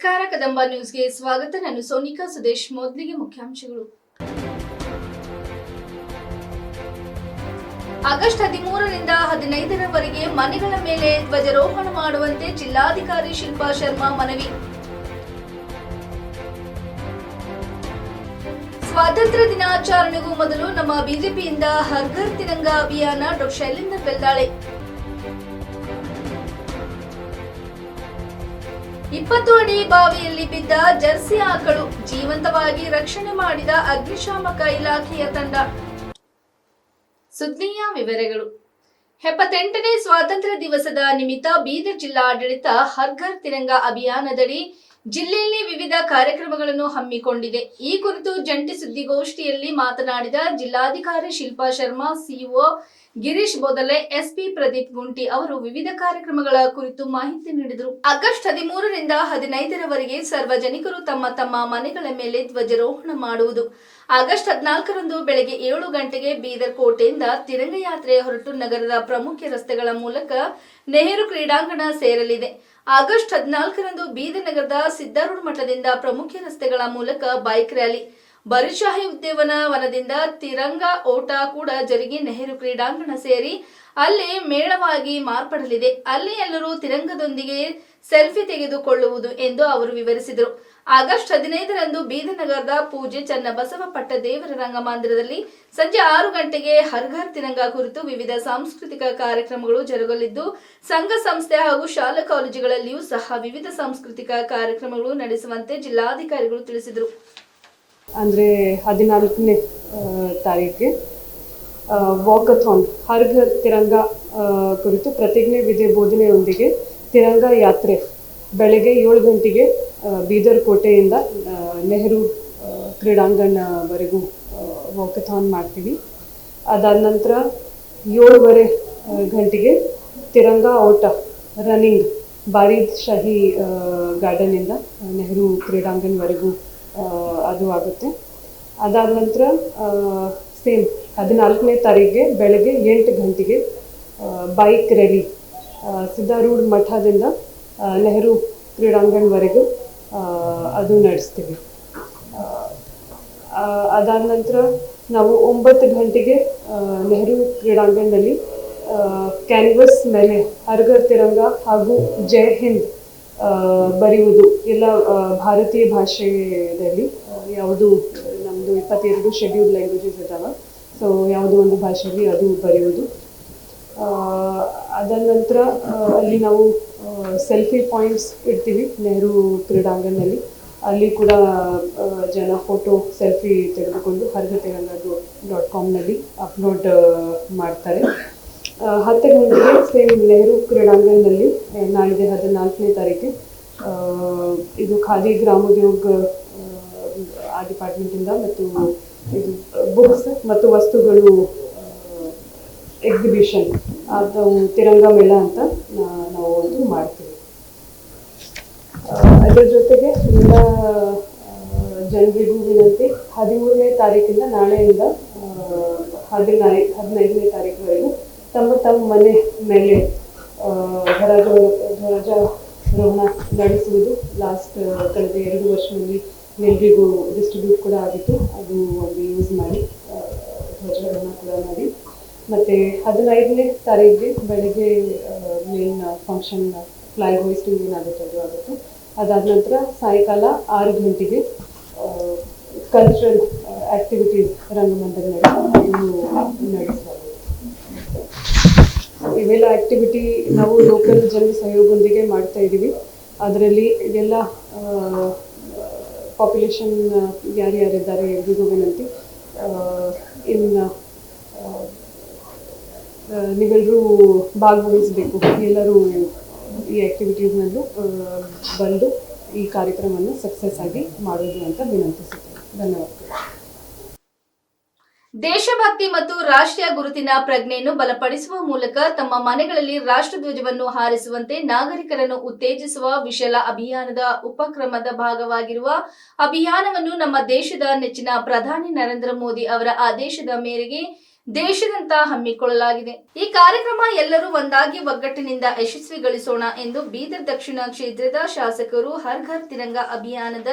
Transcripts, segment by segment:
ನಮಸ್ಕಾರ, ಕದಂಬ ನ್ಯೂಸ್ಗೆ ಸ್ವಾಗತ. ನಾನು ಸೋನಿಕಾ ಸುದೇಶ್. ಮೊದಲಿಗೆ ಮುಖ್ಯಾಂಶಗಳು. ಆಗಸ್ಟ್ 13ರಿಂದ 15ರವರೆಗೆ ಮನೆಗಳ ಮೇಲೆ ಧ್ವಜಾರೋಹಣ ಮಾಡುವಂತೆ ಜಿಲ್ಲಾಧಿಕಾರಿ ಶಿಲ್ಪಾ ಶರ್ಮಾ ಮನವಿ. ಸ್ವಾತಂತ್ರ್ಯ ದಿನಾಚರಣೆಗೂ ಮೊದಲು ನಮ್ಮ ಬಿಜೆಪಿಯಿಂದ ಹರ್ ಘರ್ ತಿರಂಗಾ ಅಭಿಯಾನ. ಡಾ. ಶೈಲೇಂದ್ರ ಬೆಲ್ದಾಳೆ. 20 ಅಡಿ ಬಾವಿಯಲ್ಲಿ ಬಿದ್ದ ಜರ್ಸಿ ಆಕಳು ಜೀವಂತವಾಗಿ ರಕ್ಷಣೆ ಮಾಡಿದ ಅಗ್ನಿಶಾಮಕ ಇಲಾಖೆಯ ತಂಡ. ಸುದ್ದಿಯ ವಿವರಗಳು. 78ನೇ ಸ್ವಾತಂತ್ರ್ಯ ದಿವಸದ ನಿಮಿತ್ತ ಬೀದರ್ ಜಿಲ್ಲಾಡಳಿತ ಹರ್ ಘರ್ ತಿರಂಗಾ ಅಭಿಯಾನದಡಿ ಜಿಲ್ಲೆಯಲ್ಲಿ ವಿವಿಧ ಕಾರ್ಯಕ್ರಮಗಳನ್ನು ಹಮ್ಮಿಕೊಂಡಿದೆ. ಈ ಕುರಿತು ಜಂಟಿ ಸುದ್ದಿಗೋಷ್ಠಿಯಲ್ಲಿ ಮಾತನಾಡಿದ ಜಿಲ್ಲಾಧಿಕಾರಿ ಶಿಲ್ಪಾ ಶರ್ಮಾ, ಸಿಇಒ ಗಿರೀಶ್ ಬೋದಲೆ, ಎಸ್ಪಿ ಪ್ರದೀಪ್ ಗುಂಟಿ ಅವರು ವಿವಿಧ ಕಾರ್ಯಕ್ರಮಗಳ ಕುರಿತು ಮಾಹಿತಿ ನೀಡಿದರು. ಆಗಸ್ಟ್ 13ರಿಂದ 15ರವರೆಗೆ ಸಾರ್ವಜನಿಕರು ತಮ್ಮ ತಮ್ಮ ಮನೆಗಳ ಮೇಲೆ ಧ್ವಜಾರೋಹಣ ಮಾಡುವುದು. ಆಗಸ್ಟ್ 14ರಂದು ಬೆಳಗ್ಗೆ 7 ಗಂಟೆಗೆ ಬೀದರ್ ಕೋಟೆಯಿಂದ ತಿರಂಗ ಯಾತ್ರೆ ಹೊರಟು ನಗರದ ಪ್ರಮುಖ ರಸ್ತೆಗಳ ಮೂಲಕ ನೆಹರು ಕ್ರೀಡಾಂಗಣ ಸೇರಲಿದೆ. ಆಗಸ್ಟ್ 14ರಂದು ಬೀದರ್ ನಗರದ ಸಿದ್ದಾರೂಢ ಮಠದಿಂದ ಪ್ರಮುಖ ರಸ್ತೆಗಳ ಮೂಲಕ ಬೈಕ್ ರ್ಯಾಲಿ, ಬರಿಶಾಹಿ ಉದ್ಯಾನವನದಿಂದ ತಿರಂಗ ಓಟ ಕೂಡ ಜರುಗಿ ನೆಹರು ಕ್ರೀಡಾಂಗಣ ಸೇರಿ ಅಲ್ಲಿ ಮೇಳವಾಗಿ ಮಾರ್ಪಡಲಿದೆ. ಅಲ್ಲಿ ಎಲ್ಲರೂ ತಿರಂಗದೊಂದಿಗೆ ಸೆಲ್ಫಿ ತೆಗೆದುಕೊಳ್ಳುವುದು ಎಂದು ಅವರು ವಿವರಿಸಿದರು. ಆಗಸ್ಟ್ 15ರಂದು ಬೀದರ್ ನಗರದ ಪೂಜೆ ಚನ್ನಬಸವ ಪಟ್ಟ ದೇವರ ರಂಗಮಂದಿರದಲ್ಲಿ ಸಂಜೆ 6 ಗಂಟೆಗೆ ಹರ್ ಘರ್ ತಿರಂಗಾ ಕುರಿತು ವಿವಿಧ ಸಾಂಸ್ಕೃತಿಕ ಕಾರ್ಯಕ್ರಮಗಳು ಜರುಗಲಿದ್ದು, ಸಂಘ ಸಂಸ್ಥೆ ಹಾಗೂ ಶಾಲಾ ಕಾಲೇಜುಗಳಲ್ಲಿಯೂ ಸಹ ವಿವಿಧ ಸಾಂಸ್ಕೃತಿಕ ಕಾರ್ಯಕ್ರಮಗಳು ನಡೆಸುವಂತೆ ಜಿಲ್ಲಾಧಿಕಾರಿಗಳು ತಿಳಿಸಿದರು. ಅಂದರೆ 14ನೇ ತಾರೀಕಿಗೆ ವಾಕಥಾನ್ ಹರ್ ಘರ್ ತಿರಂಗಾ ಕುರಿತು ಪ್ರತಿಜ್ಞೆ ವಿಧಿ ಬೋಧನೆಯೊಂದಿಗೆ ತಿರಂಗಾ ಯಾತ್ರೆ ಬೆಳಗ್ಗೆ 7 ಗಂಟೆಗೆ ಬೀದರ್ ಕೋಟೆಯಿಂದ ನೆಹರು ಕ್ರೀಡಾಂಗಣವರೆಗೂ ವಾಕಥಾನ್ ಮಾಡ್ತೀವಿ. ಅದಾದ ನಂತರ 7:30 ಗಂಟೆಗೆ ತಿರಂಗಾ ಓಟ ರನ್ನಿಂಗ್ ಬಾರಿದ್ ಶಾಹಿ ಗಾರ್ಡನಿಂದ ನೆಹರು ಕ್ರೀಡಾಂಗಣವರೆಗೂ ಅದು ಆಗುತ್ತೆ. ಅದಾದ ನಂತರ ಸೇಮ್ 14ನೇ ತಾರೀಕಿಗೆ ಬೆಳಗ್ಗೆ 8 ಗಂಟೆಗೆ ಬೈಕ್ ರ್ಯಾಲಿ ಸಿದ್ದಾರೂಢ ಮಠದಿಂದ ನೆಹರು ಕ್ರೀಡಾಂಗಣವರೆಗೂ ಅದು ನಡೆಸ್ತೀವಿ. ಅದಾದ ನಂತರ ನಾವು 9 ಗಂಟೆಗೆ ನೆಹರು ಕ್ರೀಡಾಂಗಣದಲ್ಲಿ ಕ್ಯಾನ್ವಸ್ ಮೇಲೆ ಹರ್ ಘರ್ ತಿರಂಗಾ ಹಾಗೂ ಜೈ ಹಿಂದ್ ಬರೆಯುವುದು ಎಲ್ಲ ಭಾರತೀಯ ಭಾಷೆಯಲ್ಲಿ. ಯಾವುದು ನಮ್ಮದು 22 ಶೆಡ್ಯೂಲ್ಡ್ ಲ್ಯಾಂಗ್ವೇಜಸ್ ಇದ್ದಾವೆ, ಸೊ ಯಾವುದೋ ಒಂದು ಭಾಷೆಯಲ್ಲಿ ಅದು ಬರೆಯುವುದು. ಅದಾದ ನಂತರ ಅಲ್ಲಿ ನಾವು ಸೆಲ್ಫಿ ಪಾಯಿಂಟ್ಸ್ ಇಡ್ತೀವಿ ನೆಹರು ಕ್ರೀಡಾಂಗಣದಲ್ಲಿ. ಅಲ್ಲಿ ಕೂಡ ಜನ ಫೋಟೋ ಸೆಲ್ಫಿ ತೆಗೆದುಕೊಂಡು hargartiranga.com ಅಪ್ಲೋಡ್ ಮಾಡ್ತಾರೆ. 10 ಗಂಟೆಗೆ ಸೇಮ್ ನೆಹರು ಕ್ರೀಡಾಂಗಣದಲ್ಲಿ ನಾಳಿದೆ 14ನೇ ತಾರೀಕು ಇದು ಖಾದಿ ಗ್ರಾಮೋದ್ಯೋಗ ಆ ಡಿಪಾರ್ಟ್ಮೆಂಟಿಂದ ಮತ್ತು ಇದು ಬುಕ್ಸ್ ಮತ್ತು ವಸ್ತುಗಳು ಎಕ್ಸಿಬಿಷನ್ ಅದು ತಿರಂಗಾ ಮೇಳ ಅಂತ ನಾವು ಒಂದು ಮಾಡ್ತೀವಿ. ಅದರ ಜೊತೆಗೆ ಎಲ್ಲ ಜನರಿಗೂ ವಿನಂತಿ, 13ನೇ ತಾರೀಕಿಂದ ನಾಳೆಯಿಂದ 15ನೇ ತಾರೀಕುವರೆಗೂ ತಮ್ಮ ಮನೆ ಮೇಲೆ ಧ್ವಜಾರೋಹಣ ನಡೆಸುವುದು. ಲಾಸ್ಟ್ ಕಳೆದ 2 ವರ್ಷದಲ್ಲಿ ಎಲ್ರಿಗೂ ಡಿಸ್ಟ್ರಿಬ್ಯೂಟ್ ಕೂಡ ಆಗಿತ್ತು. ಅದು ಒಂದು ಯೂಸ್ ಮಾಡಿ ಧ್ವಜಾರೋಹಣ ಕೂಡ ಮಾಡಿ. ಮತ್ತು 15ನೇ ತಾರೀಕಿಗೆ ಬೆಳಗ್ಗೆ ಮೇನ್ ಫಂಕ್ಷನ್ ಫ್ಲಾಗ್ ಹೋಯಿಸ್ಟಿಂಗ್ ಏನಾಗುತ್ತೆ ಅದು ಆಗುತ್ತೆ. ಅದಾದ ನಂತರ ಸಾಯಂಕಾಲ 6 ಗಂಟೆಗೆ ಕಲ್ಚರಲ್ ಆ್ಯಕ್ಟಿವಿಟೀಸ್ ರಂಗಮಂದಿರದಲ್ಲಿ ನಡೆಸಲಾಗುತ್ತೆ. ಇವೆಲ್ಲ ಆ್ಯಕ್ಟಿವಿಟಿ ನಾವು ಲೋಕಲ್ ಜನರ ಸಹಯೋಗದೊಂದಿಗೆ ಮಾಡ್ತಾ ಇದ್ದೀವಿ. ಅದರಲ್ಲಿ ಎಲ್ಲ ಪಾಪ್ಯುಲೇಷನ್ ಯಾರ್ಯಾರಿದ್ದಾರೆ ಎಲ್ರಿಗೂ ವಿನಂತಿ, ಇನ್ನು ನೀವೆಲ್ಲರೂ ಭಾಗವಹಿಸಬೇಕು. ಎಲ್ಲರೂ ಈ ಆ್ಯಕ್ಟಿವಿಟೀಸ್ನಲ್ಲೂ ಬಂದು ಈ ಕಾರ್ಯಕ್ರಮವನ್ನು ಸಕ್ಸಸ್ ಆಗಿ ಮಾಡೋದು ಅಂತ ವಿನಂತಿಸುತ್ತೇನೆ. ಧನ್ಯವಾದಗಳು. ದೇಶಭಕ್ತಿ ಮತ್ತು ರಾಷ್ಟ್ರೀಯ ಗುರುತಿನ ಪ್ರಜ್ಞೆಯನ್ನು ಬಲಪಡಿಸುವ ಮೂಲಕ ತಮ್ಮ ಮನೆಗಳಲ್ಲಿ ರಾಷ್ಟ್ರಧ್ವಜವನ್ನು ಹಾರಿಸುವಂತೆ ನಾಗರಿಕರನ್ನು ಉತ್ತೇಜಿಸುವ ವಿಶಾಲ ಅಭಿಯಾನದ ಉಪಕ್ರಮದ ಭಾಗವಾಗಿರುವ ಅಭಿಯಾನವನ್ನು ನಮ್ಮ ದೇಶದ ನೆಚ್ಚಿನ ಪ್ರಧಾನಿ ನರೇಂದ್ರ ಮೋದಿ ಅವರ ಆದೇಶದ ಮೇರೆಗೆ ದೇಶಾದ್ಯಂತ ಹಮ್ಮಿಕೊಳ್ಳಲಾಗಿದೆ. ಈ ಕಾರ್ಯಕ್ರಮ ಎಲ್ಲರೂ ಒಂದಾಗಿ ಒಗ್ಗಟ್ಟಿನಿಂದ ಯಶಸ್ವಿಗೊಳಿಸೋಣ ಎಂದು ಬೀದರ್ ದಕ್ಷಿಣ ಕ್ಷೇತ್ರದ ಶಾಸಕರು ಹರ್ ಘರ್ ತಿರಂಗ ಅಭಿಯಾನದ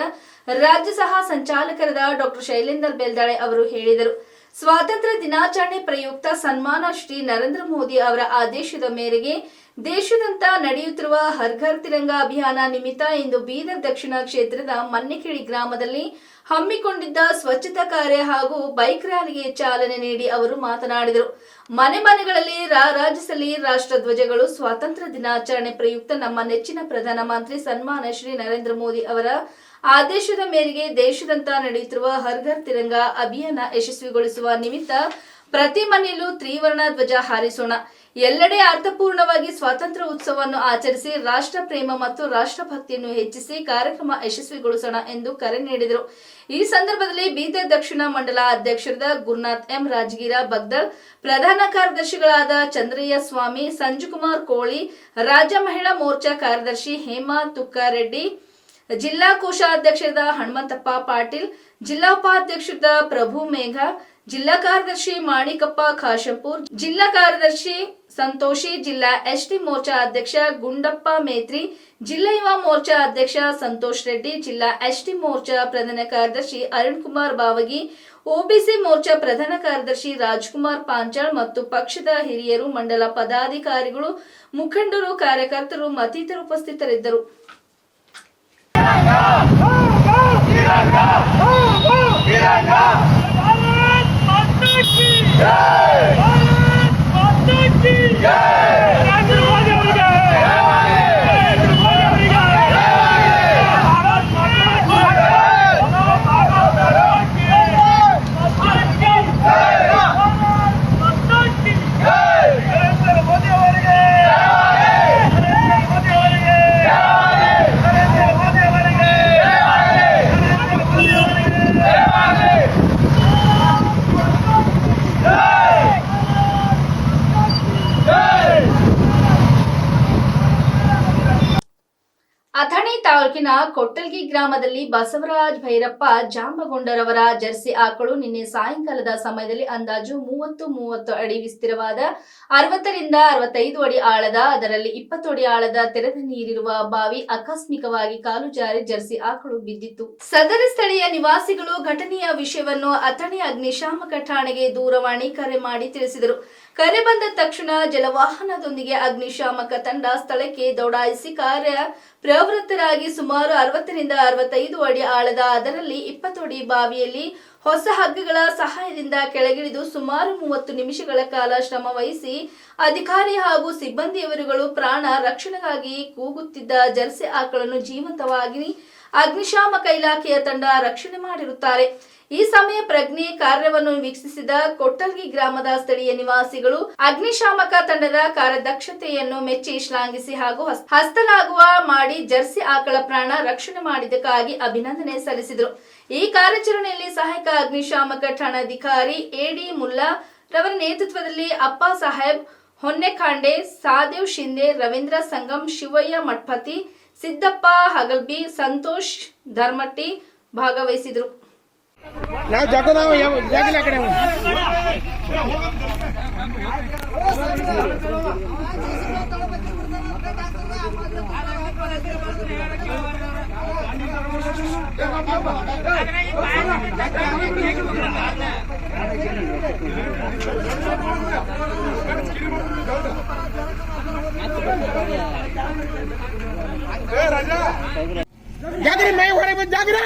ರಾಜ್ಯ ಸಹ ಸಂಚಾಲಕರಾದ ಡಾಕ್ಟರ್ ಶೈಲೇಂದರ್ ಬೆಲ್ದಾಳೆ ಅವರು ಹೇಳಿದರು. ಸ್ವಾತಂತ್ರ್ಯ ದಿನಾಚರಣೆ ಪ್ರಯುಕ್ತ ಸನ್ಮಾನ ಶ್ರೀ ನರೇಂದ್ರ ಮೋದಿ ಅವರ ಆದೇಶದ ಮೇರೆಗೆ ದೇಶಾದ್ಯಂತ ನಡೆಯುತ್ತಿರುವ ಹರ್ ಘರ್ ತಿರಂಗ ಅಭಿಯಾನ ನಿಮಿತ್ತ ಇಂದು ಬೀದರ್ ದಕ್ಷಿಣ ಕ್ಷೇತ್ರದ ಮನ್ನೆಕೇಳಿ ಗ್ರಾಮದಲ್ಲಿ ಹಮ್ಮಿಕೊಂಡಿದ್ದ ಸ್ವಚ್ಛತಾ ಕಾರ್ಯ ಹಾಗೂ ಬೈಕ್ ರ್ಯಾಲಿಗೆ ಚಾಲನೆ ನೀಡಿ ಅವರು ಮಾತನಾಡಿದರು. ಮನೆ ಮನೆಗಳಲ್ಲಿ ರಾರಾಜಿಸಲಿ ರಾಷ್ಟ್ರ ಧ್ವಜಗಳು. ಸ್ವಾತಂತ್ರ್ಯ ದಿನಾಚರಣೆ ಪ್ರಯುಕ್ತ ನಮ್ಮ ನೆಚ್ಚಿನ ಪ್ರಧಾನಮಂತ್ರಿ ಸನ್ಮಾನ ಶ್ರೀ ನರೇಂದ್ರ ಮೋದಿ ಅವರ ಆದೇಶದ ಮೇರೆಗೆ ದೇಶಾದ್ಯಂತ ನಡೆಯುತ್ತಿರುವ ಹರ್ ಘರ್ ತಿರಂಗ ಅಭಿಯಾನ ಯಶಸ್ವಿಗೊಳಿಸುವ ನಿಮಿತ್ತ ಪ್ರತಿ ಮನೆಯಲ್ಲೂ ತ್ರಿವರ್ಣ ಧ್ವಜ ಹಾರಿಸೋಣ. ಎಲ್ಲೆಡೆ ಅರ್ಥಪೂರ್ಣವಾಗಿ ಸ್ವಾತಂತ್ರ್ಯ ಉತ್ಸವವನ್ನು ಆಚರಿಸಿ ರಾಷ್ಟ್ರ ಪ್ರೇಮ ಮತ್ತು ರಾಷ್ಟ್ರಭಕ್ತಿಯನ್ನು ಹೆಚ್ಚಿಸಿ ಕಾರ್ಯಕ್ರಮ ಯಶಸ್ವಿಗೊಳಿಸೋಣ ಎಂದು ಕರೆ ನೀಡಿದರು. ಈ ಸಂದರ್ಭದಲ್ಲಿ ಬೀದರ್ ದಕ್ಷಿಣ ಮಂಡಲ ಅಧ್ಯಕ್ಷರಾದ ಗುರುನಾಥ್ ಎಂ ರಾಜಗೀರ ಬಗ್ದಳ್, ಪ್ರಧಾನ ಕಾರ್ಯದರ್ಶಿಗಳಾದ ಚಂದ್ರಯ್ಯ ಸ್ವಾಮಿ, ಸಂಜುಕುಮಾರ್ ಕೋಳಿ, ರಾಜ್ಯ ಮಹಿಳಾ ಮೋರ್ಚಾ ಕಾರ್ಯದರ್ಶಿ ಹೇಮಾ ತುಕ್ಕಾರೆಡ್ಡಿ, ಜಿಲ್ಲಾ ಕೋಶಾಧ್ಯಕ್ಷರಾದ ಹನುಮಂತಪ್ಪ ಪಾಟೀಲ್, ಜಿಲ್ಲಾ ಉಪಾಧ್ಯಕ್ಷರಾದ ಪ್ರಭು ಮೇಘ, ಜಿಲ್ಲಾ ಕಾರ್ಯದರ್ಶಿ ಮಾಣಿಕಪ್ಪ ಖಾಶಂಪುರ್, ಜಿಲ್ಲಾ ಕಾರ್ಯದರ್ಶಿ ಸಂತೋಷಿ, ಜಿಲ್ಲಾ ಎಸ್ಟಿ ಮೋರ್ಚಾ ಅಧ್ಯಕ್ಷ ಗುಂಡಪ್ಪ ಮೇತ್ರಿ, ಜಿಲ್ಲಾ ಯುವ ಮೋರ್ಚಾ ಅಧ್ಯಕ್ಷ ಸಂತೋಷ್ ರೆಡ್ಡಿ, ಜಿಲ್ಲಾ ಎಸ್ಟಿ ಮೋರ್ಚಾ ಪ್ರಧಾನ ಕಾರ್ಯದರ್ಶಿ ಅರುಣ್ ಕುಮಾರ್ ಬಾವಗಿ, ಒಬಿಸಿ ಮೋರ್ಚಾ ಪ್ರಧಾನ ಕಾರ್ಯದರ್ಶಿ ರಾಜ್ಕುಮಾರ್ ಪಾಂಚಾಳ್ ಮತ್ತು ಪಕ್ಷದ ಹಿರಿಯರು, ಮಂಡಲ ಪದಾಧಿಕಾರಿಗಳು, ಮುಖಂಡರು, ಕಾರ್ಯಕರ್ತರು ಮತ್ತಿತರರು ಉಪಸ್ಥಿತರಿದ್ದರು. ಅಥಣಿ ತಾಲೂಕಿನ ಕೊಟ್ಟಲ್ಗಿ ಗ್ರಾಮದಲ್ಲಿ ಬಸವರಾಜ್ ಭೈರಪ್ಪ ಜಾಂಬಗೊಂಡರವರ ಜರ್ಸಿ ಆಕಳು ನಿನ್ನೆ ಸಾಯಂಕಾಲದ ಸಮಯದಲ್ಲಿ ಅಂದಾಜು 30 ಅಡಿ ವಿಸ್ತೀರವಾದ 60 ರಿಂದ 65 ಅಡಿ ಆಳದ, ಅದರಲ್ಲಿ 20 ಅಡಿ ಆಳದ ತೆರೆದ ನೀರಿರುವ ಬಾವಿ ಆಕಸ್ಮಿಕವಾಗಿ ಕಾಲು ಜಾರಿ ಜರ್ಸಿ ಆಕಳು ಬಿದ್ದಿತ್ತು. ಸದರಿ ಸ್ಥಳೀಯ ನಿವಾಸಿಗಳು ಘಟನೆಯ ವಿಷಯವನ್ನು ಅಥಣಿ ಅಗ್ನಿಶಾಮಕ ಠಾಣೆಗೆ ದೂರವಾಣಿ ಕರೆ ಮಾಡಿ ತಿಳಿಸಿದರು. ಕರೆ ಬಂದ ತಕ್ಷಣ ಜಲವಾಹನದೊಂದಿಗೆ ಅಗ್ನಿಶಾಮಕ ತಂಡ ಸ್ಥಳಕ್ಕೆ ದೌಡಾಯಿಸಿ ಕಾರ್ಯ ಪ್ರವೃತ್ತರಾಗಿ ಸುಮಾರು 60 ರಿಂದ 65 ಅಡಿ ಆಳದ, ಅದರಲ್ಲಿ 20 ಅಡಿ ಬಾವಿಯಲ್ಲಿ ಹೊಸ ಹಗ್ಗಗಳ ಸಹಾಯದಿಂದ ಕೆಳಗಿಳಿದು ಸುಮಾರು 30 ನಿಮಿಷಗಳ ಕಾಲ ಶ್ರಮ ವಹಿಸಿ ಅಧಿಕಾರಿ ಹಾಗೂ ಸಿಬ್ಬಂದಿಯವರುಗಳು ಪ್ರಾಣ ರಕ್ಷಣೆಗಾಗಿ ಕೂಗುತ್ತಿದ್ದ ಜರ್ಸಿ ಆಕಳನ್ನು ಜೀವಂತವಾಗಿ ಅಗ್ನಿಶಾಮಕ ಇಲಾಖೆಯ ತಂಡ ರಕ್ಷಣೆ ಮಾಡಿರುತ್ತಾರೆ. ಈ ಸಮಯ ಪ್ರಜ್ಞೆ ಕಾರ್ಯವನ್ನು ವೀಕ್ಷಿಸಿದ ಕೊಟ್ಟಲ್ಗಿ ಗ್ರಾಮದ ಸ್ಥಳೀಯ ನಿವಾಸಿಗಳು ಅಗ್ನಿಶಾಮಕ ತಂಡದ ಕಾರ್ಯದಕ್ಷತೆಯನ್ನು ಮೆಚ್ಚಿ ಶ್ಲಾಘಿಸಿ ಹಾಗೂ ಹಸ್ತಲಾಗುವ ಮಾಡಿ ಜರ್ಸಿ ಆಕಳ ಪ್ರಾಣ ರಕ್ಷಣೆ ಮಾಡಿದ್ದಕ್ಕಾಗಿ ಅಭಿನಂದನೆ ಸಲ್ಲಿಸಿದರು. ಈ ಕಾರ್ಯಾಚರಣೆಯಲ್ಲಿ ಸಹಾಯಕ ಅಗ್ನಿಶಾಮಕ ಠಾಣಾಧಿಕಾರಿ ಎಡಿ ಮುಲ್ಲಾ ರವರ ನೇತೃತ್ವದಲ್ಲಿ ಅಪ್ಪ ಸಾಹೇಬ್ ಹೊನ್ನೆಖಾಂಡೆ, ಸಾದೇವ್ ಶಿಂದೆ, ರವೀಂದ್ರ ಸಂಗಮ್, ಶಿವಯ್ಯ ಮಠಪತಿ, ಸಿದ್ದಪ್ಪ ಹಗಲ್ಬಿ, ಸಂತೋಷ್ ಧರ್ಮಟ್ಟಿ ಭಾಗವಹಿಸಿದರು. ನಾವು ಜಾಗ ಜಾಗಿಲ್ಲ ಕಡೆ ಜಾಗ್ರೆ ಮೈ ಹೊರಗೆ ಬಂದು ಜಾಗ್ರೆ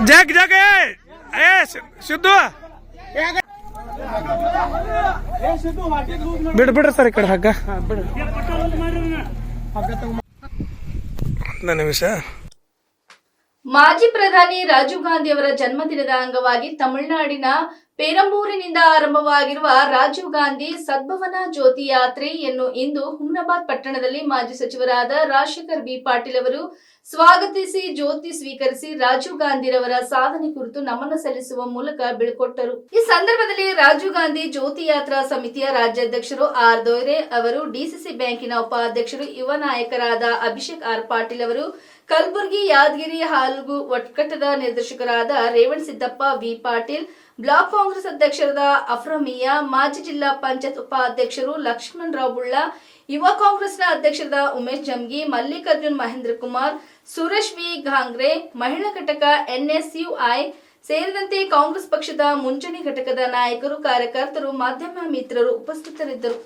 जग जग सिद्धू ಬಿಡ್ ಬಿಡ್ರಿ ಸರ್ ಈ ಕಡೆ ಹಗ್ಗ ನಿಮಿಷ. ಮಾಜಿ ಪ್ರಧಾನಿ ರಾಜೀವ್ ಗಾಂಧಿ ಅವರ ಜನ್ಮದಿನದ ಅಂಗವಾಗಿ ತಮಿಳುನಾಡಿನ ಪೇರಂಬೂರಿನಿಂದ ಆರಂಭವಾಗಿರುವ ರಾಜೀವ್ ಗಾಂಧಿ ಸದ್ಭವನ ಜ್ಯೋತಿ ಯಾತ್ರೆಯನ್ನು ಇಂದು ಹುಮ್ನಾಬಾದ್ ಪಟ್ಟಣದಲ್ಲಿ ಮಾಜಿ ಸಚಿವರಾದ ರಾಜಶೇಖರ್ ಬಿ ಪಾಟೀಲ್ ಅವರು ಸ್ವಾಗತಿಸಿ ಜ್ಯೋತಿ ಸ್ವೀಕರಿಸಿ ರಾಜೀವ್ ಗಾಂಧಿರವರ ಸಾಧನೆ ಕುರಿತು ನಮನ ಸಲ್ಲಿಸುವ ಮೂಲಕ ಬೀಳ್ಕೊಟ್ಟರು. ಈ ಸಂದರ್ಭದಲ್ಲಿ ರಾಜೀವ್ ಗಾಂಧಿ ಜ್ಯೋತಿ ಯಾತ್ರಾ ಸಮಿತಿಯ ರಾಜ್ಯಾಧ್ಯಕ್ಷರು ಆರ್ ದೊಯ್ರೆ ಅವರು, ಡಿಸಿಸಿ ಬ್ಯಾಂಕಿನ ಉಪಾಧ್ಯಕ್ಷರು, ಯುವ ನಾಯಕರಾದ ಅಭಿಷೇಕ್ ಆರ್ ಪಾಟೀಲ್ ಅವರು, ಕಲಬುರಗಿ, ಯಾದಗಿರಿ ಹಾಗೂ ಒಕ್ಕಟ್ಟದ ನಿರ್ದೇಶಕರಾದ ರೇವಣ್ ಸಿದ್ದಪ್ಪ ವಿ ಪಾಟೀಲ್, ಬ್ಲಾಕ್ ಕಾಂಗ್ರೆಸ್ ಅಧ್ಯಕ್ಷರಾದ ಅಫ್ರಮಿಯಾ, ಮಾಜಿ ಜಿಲ್ಲಾ ಪಂಚಾಯತ್ ಉಪಾಧ್ಯಕ್ಷರು ಲಕ್ಷ್ಮಣ್ ರಾವ್ ಬುಳ್ಳ, ಯುವ ಕಾಂಗ್ರೆಸ್ನ ಅಧ್ಯಕ್ಷರಾದ ಉಮೇಶ್ ಜಮ್ಗಿ, ಮಲ್ಲಿಕಾರ್ಜುನ್ ಮಹೇಂದ್ರ ಕುಮಾರ್, ಸುರೇಶ್ ವಿ ಘಾಂಗ್ರೆ, ಮಹಿಳಾ ಘಟಕ ಎನ್ಎಸ್ಯುಐ ಸೇರಿದಂತೆ ಕಾಂಗ್ರೆಸ್ ಪಕ್ಷದ ಮುಂಚೂಣಿ ಘಟಕದ ನಾಯಕರು, ಕಾರ್ಯಕರ್ತರು, ಮಾಧ್ಯಮ ಮಿತ್ರರು ಉಪಸ್ಥಿತರಿದ್ದರು.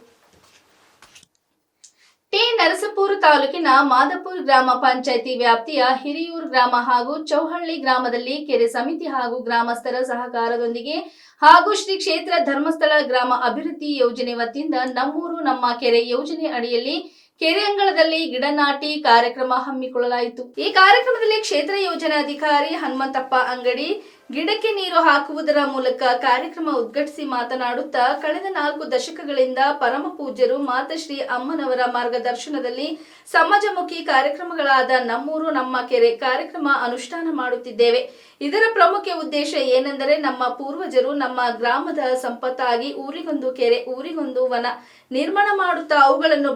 ಟಿ ನರಸಪುರ ತಾಲೂಕಿನ ಮಾದಪುರ ಗ್ರಾಮ ಪಂಚಾಯಿತಿ ವ್ಯಾಪ್ತಿಯ ಹಿರಿಯೂರು ಗ್ರಾಮ ಹಾಗೂ ಚೌಹಳ್ಳಿ ಗ್ರಾಮದಲ್ಲಿ ಕೆರೆ ಸಮಿತಿ ಹಾಗೂ ಗ್ರಾಮಸ್ಥರ ಸಹಕಾರದೊಂದಿಗೆ ಹಾಗೂ ಶ್ರೀ ಕ್ಷೇತ್ರ ಧರ್ಮಸ್ಥಳ ಗ್ರಾಮ ಅಭಿವೃದ್ಧಿ ಯೋಜನೆ ವತಿಯಿಂದ ನಮ್ಮೂರು ನಮ್ಮ ಕೆರೆ ಯೋಜನೆ ಅಡಿಯಲ್ಲಿ ಕೆರೆ ಅಂಗಳದಲ್ಲಿ ಗಿಡ ನಾಟಿ ಕಾರ್ಯಕ್ರಮ ಹಮ್ಮಿಕೊಳ್ಳಲಾಯಿತು. ಈ ಕಾರ್ಯಕ್ರಮದಲ್ಲಿ ಕ್ಷೇತ್ರ ಯೋಜನಾಧಿಕಾರಿ ಹನುಮಂತಪ್ಪ ಅಂಗಡಿ ಗಿಡಕ್ಕೆ ನೀರು ಹಾಕುವುದರ ಮೂಲಕ ಕಾರ್ಯಕ್ರಮ ಉದ್ಘಾಟಿಸಿ ಮಾತನಾಡುತ್ತಾ, ಕಳೆದ 4 ದಶಕಗಳಿಂದ ಪರಮ ಪೂಜ್ಯರು ಮಾತಶ್ರೀ ಅಮ್ಮನವರ ಮಾರ್ಗದರ್ಶನದಲ್ಲಿ ಸಮಾಜಮುಖಿ ಕಾರ್ಯಕ್ರಮಗಳಾದ ನಮ್ಮೂರು ನಮ್ಮ ಕೆರೆ ಕಾರ್ಯಕ್ರಮ ಅನುಷ್ಠಾನ ಮಾಡುತ್ತಿದ್ದೇವೆ. ಇದರ ಪ್ರಮುಖ ಉದ್ದೇಶ ಏನೆಂದರೆ, ನಮ್ಮ ಪೂರ್ವಜರು ನಮ್ಮ ಗ್ರಾಮದ ಸಂಪತ್ತಾಗಿ ಊರಿಗೊಂದು ಕೆರೆ, ಊರಿಗೊಂದು ವನ ನಿರ್ಮಾಣ ಮಾಡುತ್ತಾ ಅವುಗಳನ್ನು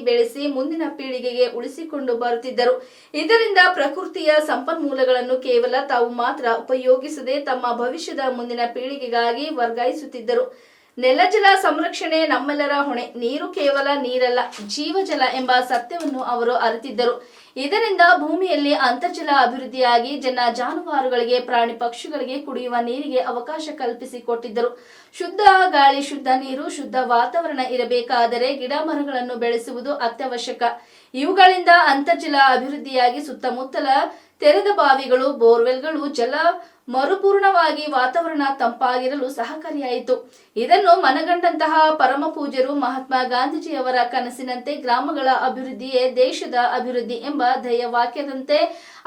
ಬೆಳೆಸಿ ಮುಂದಿನ ಪೀಳಿಗೆಗೆ ಉಳಿಸಿಕೊಂಡು ಬರುತ್ತಿದ್ದರು. ಇದರಿಂದ ಪ್ರಕೃತಿಯ ಸಂಪನ್ಮೂಲಗಳನ್ನು ಕೇವಲ ತಾವು ಮಾತ್ರ ಉಪಯೋಗಿಸದೆ ತಮ್ಮ ಭವಿಷ್ಯದ ಮುಂದಿನ ಪೀಳಿಗೆಗಾಗಿ ವರ್ಗಾಯಿಸುತ್ತಿದ್ದರು. ನೆಲಜಲ ಸಂರಕ್ಷಣೆ ನಮ್ಮೆಲ್ಲರ ಹೊಣೆ. ನೀರು ಕೇವಲ ನೀರಲ್ಲ, ಜೀವಜಲ ಎಂಬ ಸತ್ಯವನ್ನು ಅವರು ಅರಿತಿದ್ದರು. ಇದರಿಂದ ಭೂಮಿಯಲ್ಲಿ ಅಂತರ್ಜಲ ಅಭಿವೃದ್ಧಿಯಾಗಿ ಜನ ಜಾನುವಾರುಗಳಿಗೆ, ಪ್ರಾಣಿ ಪಕ್ಷಿಗಳಿಗೆ ಕುಡಿಯುವ ನೀರಿಗೆ ಅವಕಾಶ ಕಲ್ಪಿಸಿಕೊಟ್ಟಿದ್ದರು. ಶುದ್ಧ ಗಾಳಿ, ಶುದ್ಧ ನೀರು, ಶುದ್ಧ ವಾತಾವರಣ ಇರಬೇಕಾದರೆ ಗಿಡ ಮರಗಳನ್ನು ಬೆಳೆಸುವುದು ಅತ್ಯವಶ್ಯಕ. ಇವುಗಳಿಂದ ಅಂತರ್ಜಲ ಅಭಿವೃದ್ಧಿಯಾಗಿ ಸುತ್ತಮುತ್ತಲ ತೆರೆದ ಬಾವಿಗಳು, ಬೋರ್ವೆಲ್ಗಳು ಜಲ ಮರುಪೂರ್ಣವಾಗಿ ವಾತಾವರಣ ತಂಪಾಗಿರಲು ಸಹಕಾರಿಯಾಯಿತು. ಇದನ್ನು ಮನಗಂಡಂತಹ ಪರಮ ಪೂಜ್ಯರು ಮಹಾತ್ಮ ಗಾಂಧೀಜಿಯವರ ಕನಸಿನಂತೆ ಗ್ರಾಮಗಳ ಅಭಿವೃದ್ಧಿಯೇ ದೇಶದ ಅಭಿವೃದ್ಧಿ ಎಂಬ ಧ್ಯೇಯ ವಾಕ್ಯದಂತೆ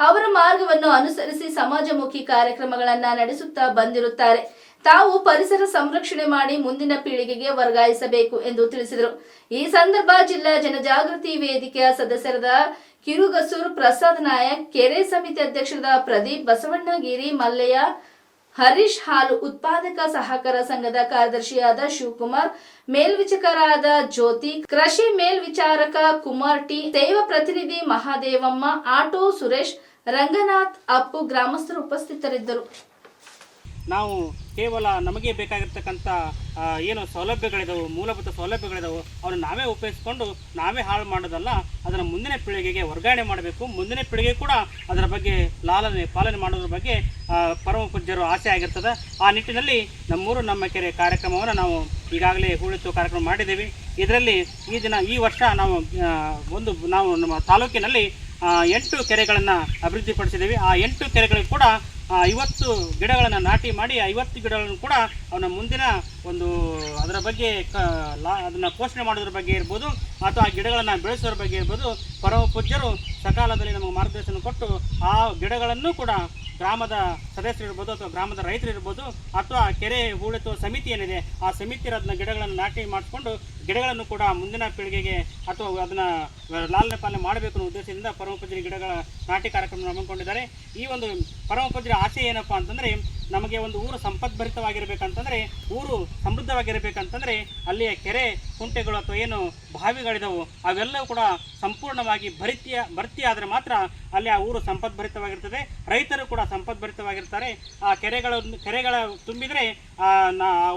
ಅವರ ಮಾರ್ಗವನ್ನು ಅನುಸರಿಸಿ ಸಮಾಜಮುಖಿ ಕಾರ್ಯಕ್ರಮಗಳನ್ನು ನಡೆಸುತ್ತಾ ಬಂದಿರುತ್ತಾರೆ. ತಾವು ಪರಿಸರ ಸಂರಕ್ಷಣೆ ಮಾಡಿ ಮುಂದಿನ ಪೀಳಿಗೆಗೆ ವರ್ಗಾಯಿಸಬೇಕು ಎಂದು ತಿಳಿಸಿದರು. ಈ ಸಂದರ್ಭ ಜಿಲ್ಲಾ ಜನಜಾಗೃತಿ ವೇದಿಕೆಯ ಸದಸ್ಯರಾದ ಕಿರುಗಸೂರು ಪ್ರಸಾದ್ ನಾಯಕ್, ಕೆರೆ ಸಮಿತಿ ಅಧ್ಯಕ್ಷರಾದ ಪ್ರದೀಪ್, ಬಸವಣ್ಣಗಿರಿ, ಮಲ್ಲಯ್ಯ, ಹರೀಶ್, ಹಾಲು ಉತ್ಪಾದಕ ಸಹಕಾರ ಸಂಘದ ಕಾರ್ಯದರ್ಶಿಯಾದ ಶಿವಕುಮಾರ್, ಮೇಲ್ವಿಚಾರಕರಾದ ಜ್ಯೋತಿ, ಕೃಷಿ ಮೇಲ್ವಿಚಾರಕ ಕುಮಾರ್ ಟಿ, ದೈವ ಪ್ರತಿನಿಧಿ ಮಹಾದೇವಮ್ಮ, ಆಟೋ ಸುರೇಶ್, ರಂಗನಾಥ್, ಅಪ್ಪು ಗ್ರಾಮಸ್ಥರು ಉಪಸ್ಥಿತರಿದ್ದರು. ನಾವು ಕೇವಲ ನಮಗೆ ಬೇಕಾಗಿರ್ತಕ್ಕಂಥ ಏನು ಸೌಲಭ್ಯಗಳಿದಾವೆ, ಮೂಲಭೂತ ಸೌಲಭ್ಯಗಳಿದಾವೆ, ಅವನ್ನ ನಾವೇ ಉಪಯೋಗಿಸ್ಕೊಂಡು ನಾವೇ ಹಾಳು ಮಾಡೋದಲ್ಲ, ಅದನ್ನು ಮುಂದಿನ ಪೀಳಿಗೆಗೆ ವರ್ಗಾವಣೆ ಮಾಡಬೇಕು. ಮುಂದಿನ ಪೀಳಿಗೆ ಕೂಡ ಅದರ ಬಗ್ಗೆ ಪಾಲನೆ ಮಾಡೋದ್ರ ಬಗ್ಗೆ ಪರಮ ಪೂಜ್ಯರು ಆಸೆ ಆಗಿರ್ತದೆ. ಆ ನಿಟ್ಟಿನಲ್ಲಿ ನಮ್ಮೂರು ನಮ್ಮ ಕೆರೆ ಕಾರ್ಯಕ್ರಮವನ್ನು ನಾವು ಈಗಾಗಲೇ ಹೂಳೆತ್ತುವ ಕಾರ್ಯಕ್ರಮ ಮಾಡಿದ್ದೇವೆ. ಇದರಲ್ಲಿ ಈ ವರ್ಷ ನಾವು ನಮ್ಮ ತಾಲೂಕಿನಲ್ಲಿ 8 ಕೆರೆಗಳನ್ನು ಅಭಿವೃದ್ಧಿಪಡಿಸಿದ್ದೇವೆ. ಆ 8 ಕೆರೆಗಳಿಗೂ ಕೂಡ 50 ಗಿಡಗಳನ್ನು ನಾಟಿ ಮಾಡಿ 50 ಗಿಡಗಳನ್ನು ಕೂಡ ಅವನ ಮುಂದಿನ ಅದರ ಬಗ್ಗೆ ಅದನ್ನು ಪೋಷಣೆ ಮಾಡೋದ್ರ ಬಗ್ಗೆ ಇರ್ಬೋದು, ಅಥವಾ ಆ ಗಿಡಗಳನ್ನು ಬೆಳೆಸೋದ್ರ ಬಗ್ಗೆ ಇರ್ಬೋದು, ಪರಮ ಪೂಜ್ಯರು ಸಕಾಲದಲ್ಲಿ ನಮಗೆ ಮಾರ್ಗದರ್ಶನ ಕೊಟ್ಟು ಆ ಗಿಡಗಳನ್ನು ಕೂಡ ಗ್ರಾಮದ ಸದಸ್ಯರು ಇರ್ಬೋದು, ಅಥವಾ ಗ್ರಾಮದ ರೈತರು ಇರ್ಬೋದು, ಅಥವಾ ಕೆರೆ ಹೂಳೆತ್ತುವ ಸಮಿತಿ ಏನಿದೆ ಆ ಸಮಿತಿ ಅದನ್ನ ಗಿಡಗಳನ್ನು ನಾಟಿ ಮಾಡಿಕೊಂಡು ಗಿಡಗಳನ್ನು ಕೂಡ ಮುಂದಿನ ಪೀಳಿಗೆಗೆ ಅಥವಾ ಅದನ್ನು ಲಾಲನೆ ಪಾಲನೆ ಮಾಡಬೇಕು ಅನ್ನೋ ಉದ್ದೇಶದಿಂದ ಪರಮ ಪೂಜ್ಯರ ಗಿಡಗಳ ನಾಟಿ ಕಾರ್ಯಕ್ರಮ ಹಮ್ಮಿಕೊಂಡಿದ್ದಾರೆ. ಈ ಒಂದು ಪರಮ ಪೂಜ್ಯರ ಆಸೆ ಏನಪ್ಪ ಅಂತಂದರೆ, ನಮಗೆ ಒಂದು ಊರು ಸಂಪದ್ಭರಿತವಾಗಿರಬೇಕಂತಂದರೆ, ಊರು ಸಮೃದ್ಧವಾಗಿರಬೇಕಂತಂದರೆ ಅಲ್ಲಿಯ ಕೆರೆ ಕುಂಟೆಗಳು ಅಥವಾ ಏನು ಬಾವಿಗಳಿದಾವೆ ಅವೆಲ್ಲವೂ ಕೂಡ ಸಂಪೂರ್ಣವಾಗಿ ಭರ್ತಿ ಆದರೆ ಮಾತ್ರ ಅಲ್ಲಿ ಆ ಊರು ಸಂಪದ್ಭರಿತವಾಗಿರ್ತದೆ. ರೈತರು ಕೂಡ ಸಂಪದ್ಭರಿತವಾಗಿರ್ತಾರೆ. ಆ ಕೆರೆಗಳ ತುಂಬಿದರೆ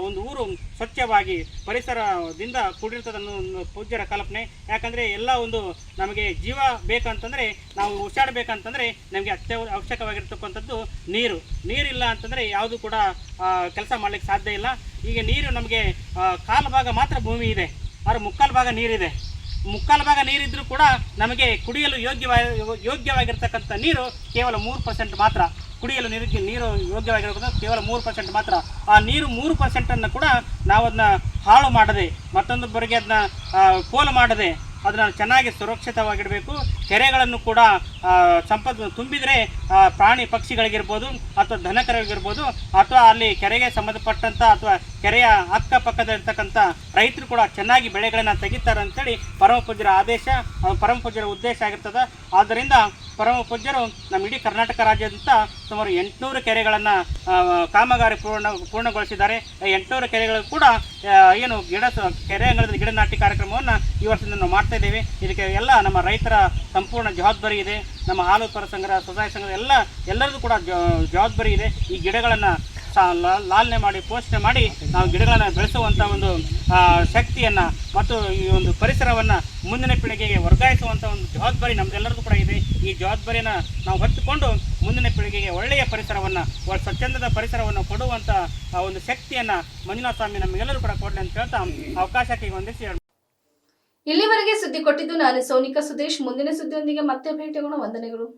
ಒಂದು ಊರು ಸ್ವಚ್ಛವಾಗಿ ಪರಿಸರದಿಂದ ಕೂಡಿರ್ತದನ್ನು ಪೂಜ್ಯರ ಕಲ್ಪನೆ. ಯಾಕಂದರೆ ಎಲ್ಲ ನಮಗೆ ಜೀವ ಬೇಕಂತಂದರೆ, ನಾವು ಉಸಿರಾಡಬೇಕಂತಂದರೆ ನಮಗೆ ಅವಶ್ಯಕವಾಗಿರ್ತಕ್ಕಂಥದ್ದು ನೀರಿಲ್ಲ ಅಂತಂದರೆ ಯಾವುದು ಕೂಡ ಕೆಲಸ ಮಾಡಲಿಕ್ಕೆ ಸಾಧ್ಯ ಇಲ್ಲ. ಈಗ ನೀರು ನಮಗೆ ಕಾಲು ಭಾಗ ಮಾತ್ರ ಭೂಮಿ ಇದೆ, ಆದರೆ ಮುಕ್ಕಾಲು ಭಾಗ ನೀರಿದೆ. ಮುಕ್ಕಾಲು ಭಾಗ ನೀರಿದ್ರೂ ಕೂಡ ನಮಗೆ ಕುಡಿಯಲು ಯೋಗ್ಯವಾಗಿರ್ತಕ್ಕಂಥ ನೀರು ಕೇವಲ 3% ಮಾತ್ರ. ಕುಡಿಯಲು ನೀರು ಯೋಗ್ಯವಾಗಿರಬೇಕು ಕೇವಲ 3% ಮಾತ್ರ. ಆ ನೀರು 3% ಕೂಡ ನಾವು ಅದನ್ನ ಹಾಳು ಮಾಡದೆ, ಮತ್ತೊಂದು ಬರಿಗೆ ಅದನ್ನ ಪೋಲು ಮಾಡದೆ ಅದನ್ನು ಚೆನ್ನಾಗಿ ಸುರಕ್ಷಿತವಾಗಿಡಬೇಕು. ಕೆರೆಗಳನ್ನು ಕೂಡ ಸಂಪತ್ತು ತುಂಬಿದರೆ ಪ್ರಾಣಿ ಪಕ್ಷಿಗಳಿಗಿರ್ಬೋದು ಅಥವಾ ದನಕರಗಳಿಗಿರ್ಬೋದು ಅಥವಾ ಅಲ್ಲಿ ಕೆರೆಗೆ ಸಂಬಂಧಪಟ್ಟಂಥ ಅಥವಾ ಕೆರೆಯ ಅಕ್ಕಪಕ್ಕದಲ್ಲಿರ್ತಕ್ಕಂಥ ರೈತರು ಕೂಡ ಚೆನ್ನಾಗಿ ಬೆಳೆಗಳನ್ನು ತೆಗಿತಾರೆ ಅಂತೇಳಿ ಪರಮ ಪೂಜ್ಯರ ಆದೇಶ, ಪರಮ ಪೂಜ್ಯರ ಉದ್ದೇಶ ಆಗಿರ್ತದೆ. ಆದ್ದರಿಂದ ಪರಮ ಪೂಜ್ಯರು ನಮ್ಮ ಇಡೀ ಕರ್ನಾಟಕ ರಾಜ್ಯಾದ್ಯಂತ ಸುಮಾರು 800 ಕೆರೆಗಳನ್ನು ಕಾಮಗಾರಿ ಪೂರ್ಣಗೊಳಿಸಿದ್ದಾರೆ. 800 ಕೆರೆಗಳು ಕೂಡ ಏನು ಕೆರೆ ಅಂಗಳದಲ್ಲಿ ಗಿಡ ನಾಟಿ ಕಾರ್ಯಕ್ರಮವನ್ನು ಈ ವರ್ಷದಿಂದ ನಾವು ಮಾಡ್ತಾ ಇದ್ದೇವೆ. ಇದಕ್ಕೆ ಎಲ್ಲ ನಮ್ಮ ರೈತರ ಸಂಪೂರ್ಣ ಜವಾಬ್ದಾರಿ ಇದೆ. ನಮ್ಮ ಹಾಲು ಉತ್ಪಾದಕ ಸಂಘ, ಸ್ವಸಹಾಯ ಸಂಘದ ಎಲ್ಲರದ್ದು ಕೂಡ ಜವಾಬ್ದಾರಿ ಇದೆ. ಈ ಗಿಡಗಳನ್ನು ಲಾಲನೆ ಮಾಡಿ ಪೋಷಣೆ ಮಾಡಿ ನಾವು ಗಿಡಗಳನ್ನು ಬೆಳೆಸುವಂಥ ಒಂದು ಶಕ್ತಿಯನ್ನು ಮತ್ತು ಈ ಒಂದು ಪರಿಸರವನ್ನು ಮುಂದಿನ ಪೀಳಿಗೆಗೆ ವರ್ಗಾಯಿಸುವಂಥ ಒಂದು ಜವಾಬ್ದಾರಿ ನಮ್ದೆಲ್ಲರದ್ದು ಕೂಡ ಇದೆ. ಈ ಜವಾಬ್ದಾರಿಯನ್ನು ನಾವು ಹೊತ್ತುಕೊಂಡು ಮುಂದಿನ ಪೀಳಿಗೆಗೆ ಒಳ್ಳೆಯ ಪರಿಸರವನ್ನು, ಸ್ವಚ್ಛಂದದ ಪರಿಸರವನ್ನು ಕೊಡುವಂಥ ಒಂದು ಶಕ್ತಿಯನ್ನು ಮಂಜುನಾಥ ಸ್ವಾಮಿ ನಮಗೆಲ್ಲರೂ ಕೂಡ ಕೊಡಲಿ ಅಂತ ಹೇಳ್ತಾ ಅವಕಾಶಕ್ಕೆ ಹೊಂದಿಸಿ. ಇಲ್ಲಿವರೆಗೆ ಸುದ್ದಿ ಕೊಟ್ಟಿದ್ದು ನಾನು ಸೋನಿಕಾ ಸುದೇಶ್. ಮುಂದಿನ ಸುದ್ದಿಯೊಂದಿಗೆ ಮತ್ತೆ ಭೇಟಿಯಾಗೋಣ. ವಂದನೆಗಳು.